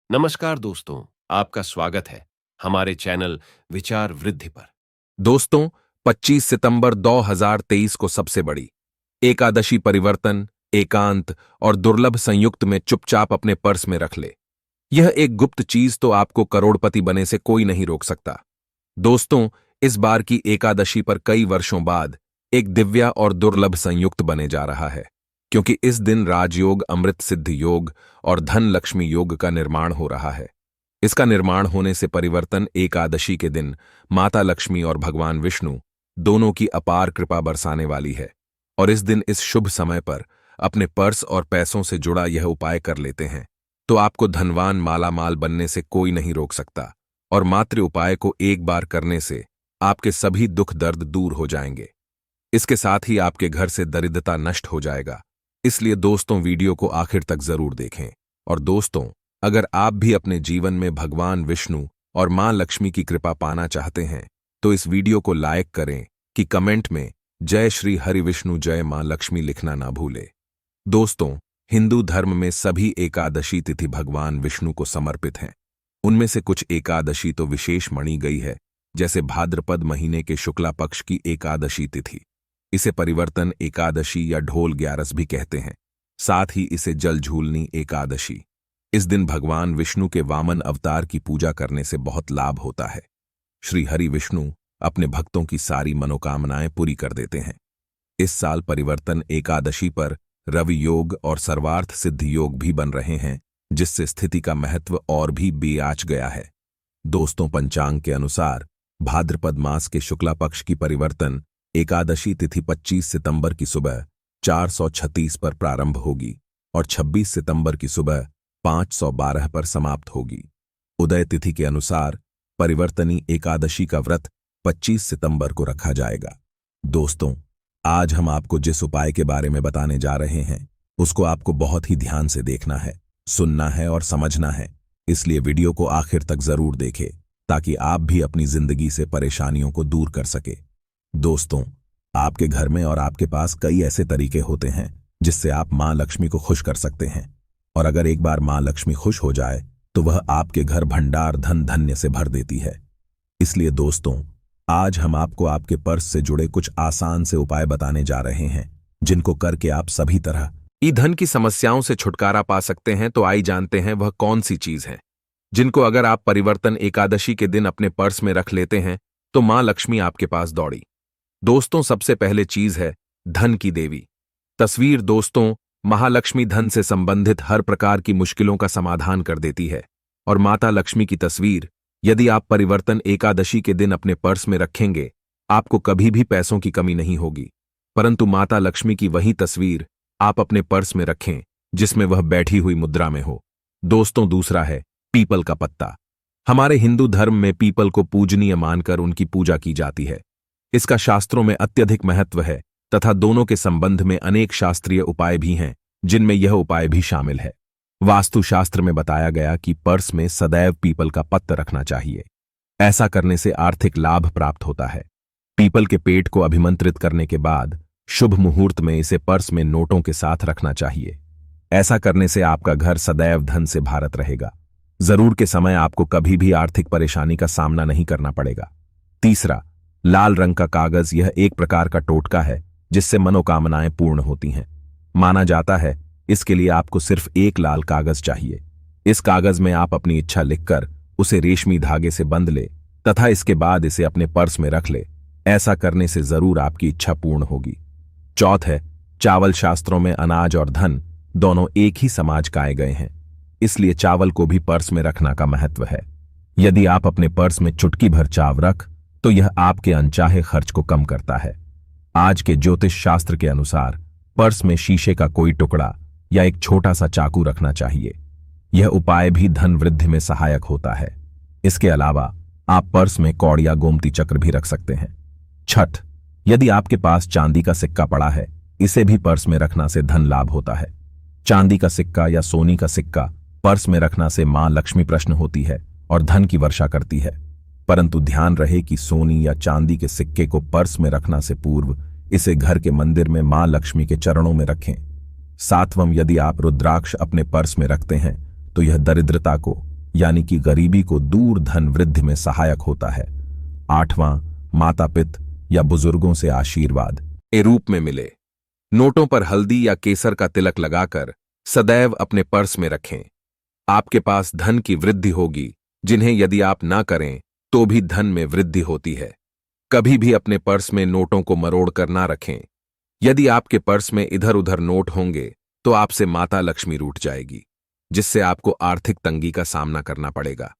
नमस्कार दोस्तों, आपका स्वागत है हमारे चैनल विचार वृद्धि पर। दोस्तों, 25 सितंबर 2023 को सबसे बड़ी एकादशी परिवर्तन, एकांत और दुर्लभ संयुक्त में चुपचाप अपने पर्स में रख ले। यह एक गुप्त चीज तो आपको करोड़पति बने से कोई नहीं रोक सकता। दोस्तों, इस बार की एकादशी पर कई वर्षों बाद एक दिव्या और दुर्लभ संयुक्त बने जा रहा है, क्योंकि इस दिन राजयोग, अमृत सिद्ध योग और धन लक्ष्मी योग का निर्माण हो रहा है। इसका निर्माण होने से परिवर्तन एकादशी के दिन माता लक्ष्मी और भगवान विष्णु दोनों की अपार कृपा बरसाने वाली है। और इस दिन इस शुभ समय पर अपने पर्स और पैसों से जुड़ा यह उपाय कर लेते हैं तो आपको धनवान मालामाल बनने से कोई नहीं रोक सकता। और मात्र उपाय को एक बार करने से आपके सभी दुख दर्द दूर हो जाएंगे। इसके साथ ही आपके घर से दरिद्रता नष्ट हो जाएगा। इसलिए दोस्तों, वीडियो को आखिर तक जरूर देखें। और दोस्तों, अगर आप भी अपने जीवन में भगवान विष्णु और मां लक्ष्मी की कृपा पाना चाहते हैं तो इस वीडियो को लाइक करें कि कमेंट में जय श्री हरि विष्णु जय मां लक्ष्मी लिखना ना भूले। दोस्तों, हिंदू धर्म में सभी एकादशी तिथि भगवान विष्णु को समर्पित हैं। उनमें से कुछ एकादशी तो विशेष मानी गई है, जैसे भाद्रपद महीने के शुक्ला पक्ष की एकादशी तिथि। इसे परिवर्तन एकादशी या ढोल ग्यारस भी कहते हैं। साथ ही इसे जल झूलनी एकादशी। इस दिन भगवान विष्णु के वामन अवतार की पूजा करने से बहुत लाभ होता है। श्री हरि विष्णु अपने भक्तों की सारी मनोकामनाएं पूरी कर देते हैं। इस साल परिवर्तन एकादशी पर रवि योग और सर्वार्थ सिद्ध योग भी बन रहे हैं, जिससे स्थिति का महत्व और भी बेआच गया है। दोस्तों, पंचांग के अनुसार भाद्रपद मास के शुक्ला पक्ष की परिवर्तन एकादशी तिथि 25 सितंबर की सुबह 436 पर प्रारंभ होगी और 26 सितंबर की सुबह 512 पर समाप्त होगी। उदय तिथि के अनुसार परिवर्तनी एकादशी का व्रत 25 सितंबर को रखा जाएगा। दोस्तों, आज हम आपको जिस उपाय के बारे में बताने जा रहे हैं उसको आपको बहुत ही ध्यान से देखना है, सुनना है और समझना है। इसलिए वीडियो को आखिर तक जरूर देखें ताकि आप भी अपनी जिंदगी से परेशानियों को दूर कर सके। दोस्तों, आपके घर में और आपके पास कई ऐसे तरीके होते हैं जिससे आप मां लक्ष्मी को खुश कर सकते हैं। और अगर एक बार मां लक्ष्मी खुश हो जाए तो वह आपके घर भंडार धन धान्य से भर देती है। इसलिए दोस्तों, आज हम आपको आपके पर्स से जुड़े कुछ आसान से उपाय बताने जा रहे हैं, जिनको करके आप सभी तरह धन की समस्याओं से छुटकारा पा सकते हैं। तो आइए जानते हैं वह कौन सी चीज है जिनको अगर आप परिवर्तन एकादशी के दिन अपने पर्स में रख लेते हैं तो मां लक्ष्मी आपके पास दौड़ी। दोस्तों, सबसे पहले चीज है धन की देवी तस्वीर। दोस्तों, महालक्ष्मी धन से संबंधित हर प्रकार की मुश्किलों का समाधान कर देती है। और माता लक्ष्मी की तस्वीर यदि आप परिवर्तन एकादशी के दिन अपने पर्स में रखेंगे, आपको कभी भी पैसों की कमी नहीं होगी। परंतु माता लक्ष्मी की वही तस्वीर आप अपने पर्स में रखें जिसमें वह बैठी हुई मुद्रा में हो। दोस्तों, दूसरा है पीपल का पत्ता। हमारे हिंदू धर्म में पीपल को पूजनीय मानकर उनकी पूजा की जाती है। इसका शास्त्रों में अत्यधिक महत्व है तथा दोनों के संबंध में अनेक शास्त्रीय उपाय भी हैं, जिनमें यह उपाय भी शामिल है। वास्तुशास्त्र में बताया गया कि पर्स में सदैव पीपल का पत्ता रखना चाहिए। ऐसा करने से आर्थिक लाभ प्राप्त होता है। पीपल के पेड़ को अभिमंत्रित करने के बाद शुभ मुहूर्त में इसे पर्स में नोटों के साथ रखना चाहिए। ऐसा करने से आपका घर सदैव धन से भारत रहेगा। जरूर के समय आपको कभी भी आर्थिक परेशानी का सामना नहीं करना पड़ेगा। तीसरा, लाल रंग का कागज। यह एक प्रकार का टोटका है जिससे मनोकामनाएं पूर्ण होती हैं। माना जाता है इसके लिए आपको सिर्फ एक लाल कागज चाहिए। इस कागज में आप अपनी इच्छा लिखकर उसे रेशमी धागे से बंध ले तथा इसके बाद इसे अपने पर्स में रख ले। ऐसा करने से जरूर आपकी इच्छा पूर्ण होगी। चौथ है चावल। शास्त्रों में अनाज और धन दोनों एक ही समाज काए गए हैं, इसलिए चावल को भी पर्स में रखना का महत्व है। यदि आप अपने पर्स में चुटकी भर चाव रख तो यह आपके अनचाहे खर्च को कम करता है। आज के ज्योतिष शास्त्र के अनुसार पर्स में शीशे का कोई टुकड़ा या एक छोटा सा चाकू रखना चाहिए। यह उपाय भी धन वृद्धि में सहायक होता है। इसके अलावा आप पर्स में कौड़ या गोमती चक्र भी रख सकते हैं। छठ, यदि आपके पास चांदी का सिक्का पड़ा है, इसे भी पर्स में रखना से धन लाभ होता है। चांदी का सिक्का या सोनी का सिक्का पर्स में रखना से मां लक्ष्मी प्रसन्न होती है और धन की वर्षा करती है। परंतु ध्यान रहे कि सोनी या चांदी के सिक्के को पर्स में रखना से पूर्व इसे घर के मंदिर में मां लक्ष्मी के चरणों में रखें। सातवं, यदि आप रुद्राक्ष अपने पर्स में रखते हैं तो यह दरिद्रता को यानी कि गरीबी को दूर धन वृद्धि में सहायक होता है। 8वां, माता पिता या बुजुर्गों से आशीर्वाद के रूप में मिले। नोटों पर हल्दी या केसर का तिलक लगाकर सदैव अपने पर्स में रखें। आपके पास धन की वृद्धि होगी, जिन्हें यदि आप ना करें तो भी धन में वृद्धि होती है। कभी भी अपने पर्स में नोटों को मरोड़ कर ना रखें। यदि आपके पर्स में इधर उधर नोट होंगे तो आपसे माता लक्ष्मी रूठ जाएगी, जिससे आपको आर्थिक तंगी का सामना करना पड़ेगा।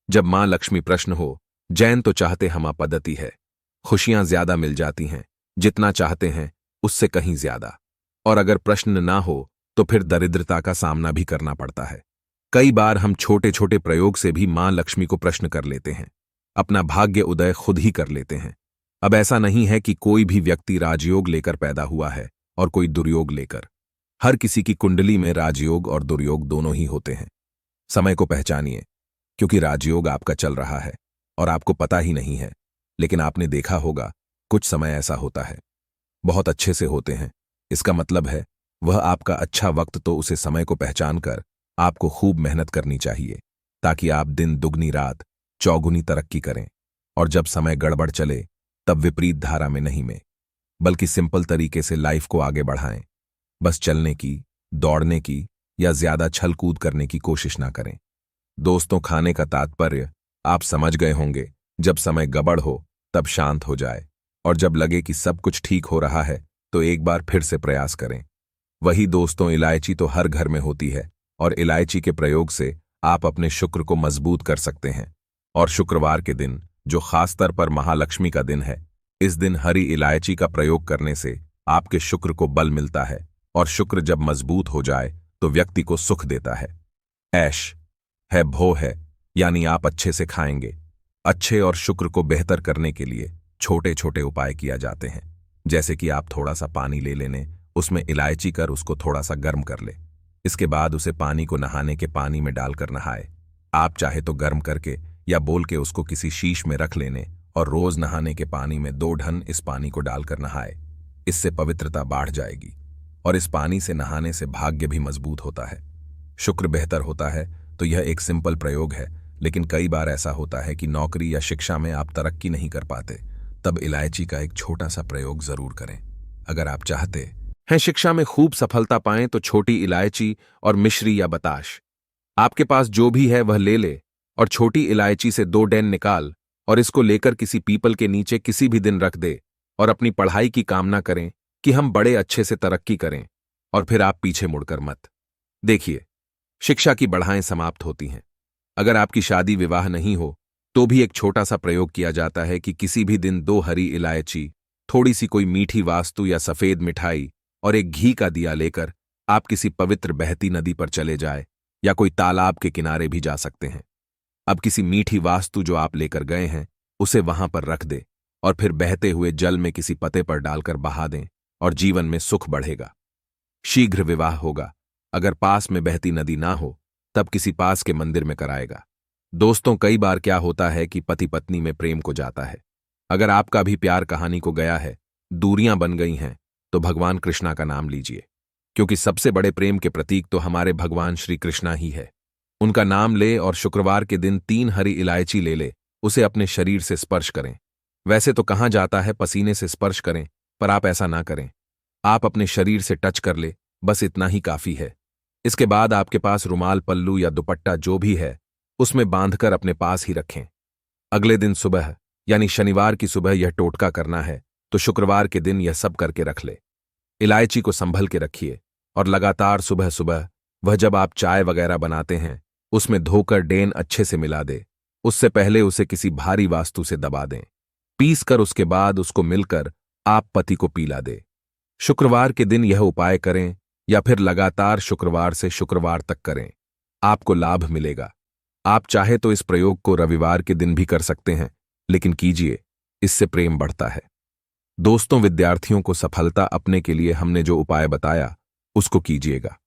जब मां लक्ष्मी प्रश्न हो, जैन तो चाहते हमा पद्धति है, खुशियां ज्यादा मिल जाती हैं, जितना चाहते हैं उससे कहीं ज्यादा। और अगर प्रश्न ना हो तो फिर दरिद्रता का सामना भी करना पड़ता है। कई बार हम छोटे छोटे प्रयोग से भी मां लक्ष्मी को प्रश्न कर लेते हैं, अपना भाग्य उदय खुद ही कर लेते हैं। अब ऐसा नहीं है कि कोई भी व्यक्ति राजयोग लेकर पैदा हुआ है और कोई दुर्योग लेकर। हर किसी की कुंडली में राजयोग और दुर्योग दोनों ही होते हैं। समय को पहचानिए, क्योंकि राजयोग आपका चल रहा है और आपको पता ही नहीं है। लेकिन आपने देखा होगा, कुछ समय ऐसा होता है, बहुत अच्छे से होते हैं। इसका मतलब है वह आपका अच्छा वक्त, तो उसे समय को पहचान कर आपको खूब मेहनत करनी चाहिए, ताकि आप दिन दुगनी रात चौगुनी तरक्की करें। और जब समय गड़बड़ चले तब विपरीत धारा में नहीं में, बल्कि सिंपल तरीके से लाइफ को आगे बढ़ाएं। बस चलने की, दौड़ने की या ज्यादा छल कूद करने की कोशिश ना करें। दोस्तों, खाने का तात्पर्य आप समझ गए होंगे। जब समय गड़बड़ हो तब शांत हो जाए, और जब लगे कि सब कुछ ठीक हो रहा है तो एक बार फिर से प्रयास करें। वही दोस्तों, इलायची तो हर घर में होती है, और इलायची के प्रयोग से आप अपने शुक्र को मजबूत कर सकते हैं। और शुक्रवार के दिन, जो खासतौर पर महालक्ष्मी का दिन है, इस दिन हरी इलायची का प्रयोग करने से आपके शुक्र को बल मिलता है, और शुक्र जब मजबूत हो जाए तो व्यक्ति को सुख देता है। ऐश है, भोग है, यानी आप अच्छे से खाएंगे। अच्छे और शुक्र को बेहतर करने के लिए छोटे छोटे उपाय किया जाते हैं, जैसे कि आप थोड़ा सा पानी ले लेने, उसमें इलायची कर उसको थोड़ा सा गर्म कर ले। इसके बाद उसे पानी को नहाने के पानी में डालकर नहाए। आप चाहे तो गर्म करके या बोल के उसको किसी शीश में रख लेने, और रोज नहाने के पानी में 2 ढन इस पानी को डालकर नहाए। इससे पवित्रता बढ़ जाएगी, और इस पानी से नहाने से भाग्य भी मजबूत होता है, शुक्र बेहतर होता है। तो यह एक सिंपल प्रयोग है, लेकिन कई बार ऐसा होता है कि नौकरी या शिक्षा में आप तरक्की नहीं कर पाते, तब इलायची का एक छोटा सा प्रयोग जरूर करें। अगर आप चाहते हैं शिक्षा में खूब सफलता पाएं तो छोटी इलायची और मिश्री या बताश, आपके पास जो भी है वह ले ले, और छोटी इलायची से 2 डैन निकाल, और इसको लेकर किसी पीपल के नीचे किसी भी दिन रख दे, और अपनी पढ़ाई की कामना करें कि हम बड़े अच्छे से तरक्की करें, और फिर आप पीछे मुड़कर मत देखिए। शिक्षा की बढ़ाएं समाप्त होती हैं। अगर आपकी शादी विवाह नहीं हो तो भी एक छोटा सा प्रयोग किया जाता है कि किसी भी दिन 2 हरी इलायची, थोड़ी सी कोई मीठी वास्तु या सफेद मिठाई और एक घी का दिया लेकर आप किसी पवित्र बहती नदी पर चले जाए, या कोई तालाब के किनारे भी जा सकते हैं। अब किसी मीठी वास्तु जो आप लेकर गए हैं उसे वहां पर रख दे, और फिर बहते हुए जल में किसी पते पर डालकर बहा दें, और जीवन में सुख बढ़ेगा। शीघ्र विवाह होगा। अगर पास में बहती नदी ना हो तब किसी पास के मंदिर में कराएगा। दोस्तों, कई बार क्या होता है कि पति पत्नी में प्रेम को जाता है। अगर आपका भी प्यार कहानी को गया है, दूरियां बन गई हैं, तो भगवान कृष्णा का नाम लीजिए, क्योंकि सबसे बड़े प्रेम के प्रतीक तो हमारे भगवान श्री कृष्णा ही है। उनका नाम ले और शुक्रवार के दिन 3 हरी इलायची ले ले, उसे अपने शरीर से स्पर्श करें। वैसे तो कहा जाता है पसीने से स्पर्श करें, पर आप ऐसा ना करें। आप अपने शरीर से टच कर ले, बस इतना ही काफी है। इसके बाद आपके पास रुमाल, पल्लू या दुपट्टा जो भी है उसमें बांधकर अपने पास ही रखें। अगले दिन सुबह, यानी शनिवार की सुबह यह टोटका करना है, तो शुक्रवार के दिन यह सब करके रख ले। इलायची को संभल के रखिए, और लगातार सुबह सुबह वह जब आप चाय वगैरह बनाते हैं उसमें धोकर डेन अच्छे से मिला दे। उससे पहले उसे किसी भारी वास्तु से दबा दें, पीस कर उसके बाद उसको मिलकर आप पति को पिला दे। शुक्रवार के दिन यह उपाय करें, या फिर लगातार शुक्रवार से शुक्रवार तक करें, आपको लाभ मिलेगा। आप चाहे तो इस प्रयोग को रविवार के दिन भी कर सकते हैं, लेकिन कीजिए, इससे प्रेम बढ़ता है। दोस्तों, विद्यार्थियों को सफलता अपने के लिए हमने जो उपाय बताया उसको कीजिएगा।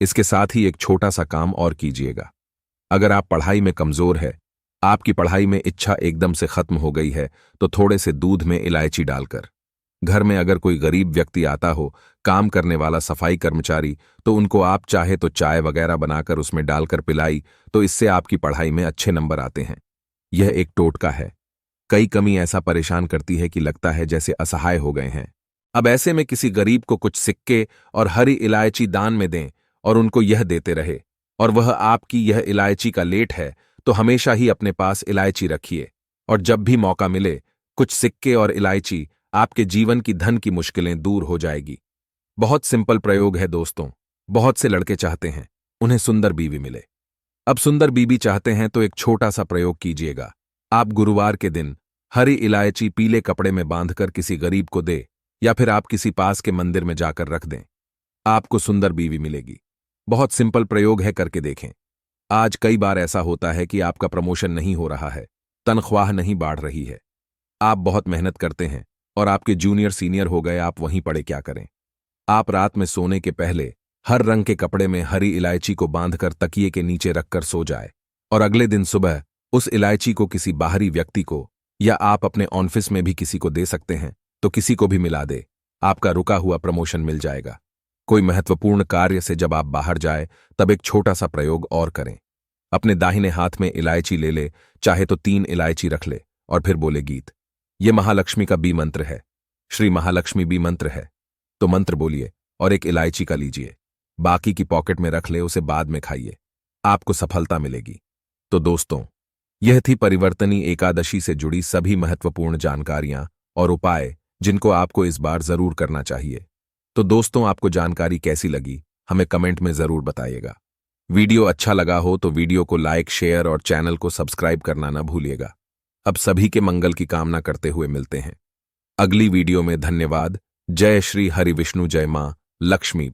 इसके साथ ही एक छोटा सा काम और कीजिएगा। अगर आप पढ़ाई में कमजोर है, आपकी पढ़ाई में इच्छा एकदम से खत्म हो गई है, तो थोड़े से दूध में इलायची डालकर घर में अगर कोई गरीब व्यक्ति आता हो, काम करने वाला सफाई कर्मचारी, तो उनको आप चाहे तो चाय वगैरह बनाकर उसमें डालकर पिलाई, तो इससे आपकी पढ़ाई में अच्छे नंबर आते हैं। यह एक टोटका है। कई कमी ऐसा परेशान करती है कि लगता है जैसे असहाय हो गए हैं। अब ऐसे में किसी गरीब को कुछ सिक्के और हरी इलायची दान में दें और उनको यह देते रहे, और वह आपकी यह इलायची का लेट है, तो हमेशा ही अपने पास इलायची रखिए, और जब भी मौका मिले कुछ सिक्के और इलायची, आपके जीवन की धन की मुश्किलें दूर हो जाएगी। बहुत सिंपल प्रयोग है दोस्तों। बहुत से लड़के चाहते हैं उन्हें सुंदर बीवी मिले। अब सुंदर बीवी चाहते हैं तो एक छोटा सा प्रयोग कीजिएगा। आप गुरुवार के दिन हरी इलायची पीले कपड़े में बांधकर किसी गरीब को दे, या फिर आप किसी पास के मंदिर में जाकर रख दें। आपको सुंदर बीवी मिलेगी। बहुत सिंपल प्रयोग है, करके देखें। आज कई बार ऐसा होता है कि आपका प्रमोशन नहीं हो रहा है, तनख्वाह नहीं बढ़ रही है, आप बहुत मेहनत करते हैं और आपके जूनियर सीनियर हो गए, आप वहीं पड़े क्या करें। आप रात में सोने के पहले हर रंग के कपड़े में हरी इलायची को बांधकर तकिए के नीचे रखकर सो जाए, और अगले दिन सुबह उस इलायची को किसी बाहरी व्यक्ति को, या आप अपने ऑफिस में भी किसी को दे सकते हैं, तो किसी को भी मिला दे, आपका रुका हुआ प्रमोशन मिल जाएगा। कोई महत्वपूर्ण कार्य से जब आप बाहर जाए तब एक छोटा सा प्रयोग और करें। अपने दाहिने हाथ में इलायची ले ले, चाहे तो 3 इलायची रख ले, और फिर बोले गीत। ये महालक्ष्मी का बी मंत्र है, श्री महालक्ष्मी बी मंत्र है, तो मंत्र बोलिए और एक इलायची का लीजिए, बाकी की पॉकेट में रख ले, उसे बाद में खाइए, आपको सफलता मिलेगी। तो दोस्तों, यह थी परिवर्तनी एकादशी से जुड़ी सभी महत्वपूर्ण जानकारियां और उपाय जिनको आपको इस बार जरूर करना चाहिए। तो दोस्तों, आपको जानकारी कैसी लगी हमें कमेंट में जरूर बताइएगा। वीडियो अच्छा लगा हो तो वीडियो को लाइक, शेयर और चैनल को सब्सक्राइब करना ना भूलिएगा। अब सभी के मंगल की कामना करते हुए मिलते हैं अगली वीडियो में। धन्यवाद। जय श्री हरि विष्णु, जय मां लक्ष्मी।